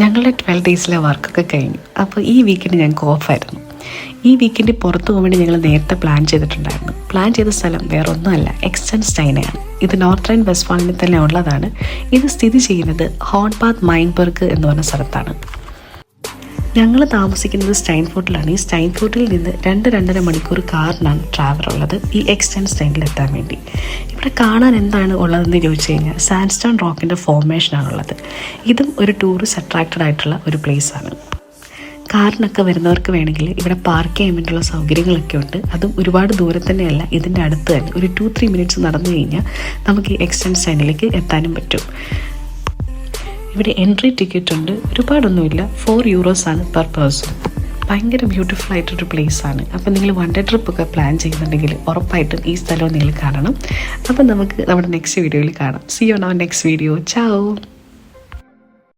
ഞങ്ങളുടെ 12 ഡേയ്സിലെ വർക്കൊക്കെ കഴിഞ്ഞു. അപ്പോൾ ഈ വീക്കെൻഡ് ഞങ്ങൾക്ക് ഓഫായിരുന്നു. ഈ വീക്കെൻഡ് പുറത്തു പോകാൻ വേണ്ടി ഞങ്ങൾ നേരത്തെ പ്ലാൻ ചെയ്തിട്ടുണ്ടായിരുന്നു. പ്ലാൻ ചെയ്ത സ്ഥലം വേറെ ഒന്നുമല്ല, എക്സ്റ്റൻസ്റ്റൈനാണ്. ഇത് നോർത്ത് റൈൻ വെസ്റ്റ്ഫാലിനിൽ തന്നെ ഉള്ളതാണ്. ഇത് സ്ഥിതി ചെയ്യുന്നത് ഹോൺബാദ് മൈൻബർഗ് എന്ന് പറഞ്ഞ സ്ഥലത്താണ്. ഞങ്ങൾ താമസിക്കുന്നത് സ്റ്റൈൻഫോർട്ടിലാണ്. ഈ സ്റ്റൈൻഫോർട്ടിൽ നിന്ന് 2-2.5 മണിക്കൂർ കാറിനാണ് ട്രാവൽ ഉള്ളത് ഈ എക്സ്റ്റൻസ്റ്റൈനിൽ എത്താൻ വേണ്ടി. ഇവിടെ കാണാൻ എന്താണ് ഉള്ളതെന്ന് ചോദിച്ചു കഴിഞ്ഞാൽ സാൻഡ്സ്റ്റോൺ റോക്കിൻ്റെ ഫോർമേഷനാണുള്ളത്. ഇതും ഒരു ടൂറിസ്റ്റ് അട്രാക്റ്റഡ് ആയിട്ടുള്ള ഒരു പ്ലേസാണ്. കാറിനൊക്കെ വരുന്നവർക്ക് വേണമെങ്കിൽ ഇവിടെ പാർക്ക് ചെയ്യാൻ വേണ്ടിയുള്ള സൗകര്യങ്ങളൊക്കെ ഉണ്ട്. അതും ഒരുപാട് ദൂരം തന്നെയല്ല, ഇതിൻ്റെ അടുത്ത് തന്നെ ഒരു 2-3 മിനിറ്റ്സ് നടന്നു കഴിഞ്ഞാൽ നമുക്ക് ഈ എക്സ്റ്റൻസ്റ്റൈനിലേക്ക് എത്താനും പറ്റും. ഇവിടെ എൻട്രി ടിക്കറ്റ് ഉണ്ട്, ഒരുപാടൊന്നുമില്ല, €4 ആണ് പെർ പേഴ്സൺ. ഭയങ്കര ബ്യൂട്ടിഫുൾ ആയിട്ടൊരു പ്ലേസാണ്. അപ്പോൾ നിങ്ങൾ 1 ഡേ ട്രിപ്പൊക്കെ പ്ലാൻ ചെയ്യുന്നുണ്ടെങ്കിൽ ഉറപ്പായിട്ടും ഈ സ്ഥലവും നിങ്ങൾ കാണണം. അപ്പം നമുക്ക് നമ്മുടെ നെക്സ്റ്റ് വീഡിയോയിൽ കാണാം. See you on our next video. ചാओ.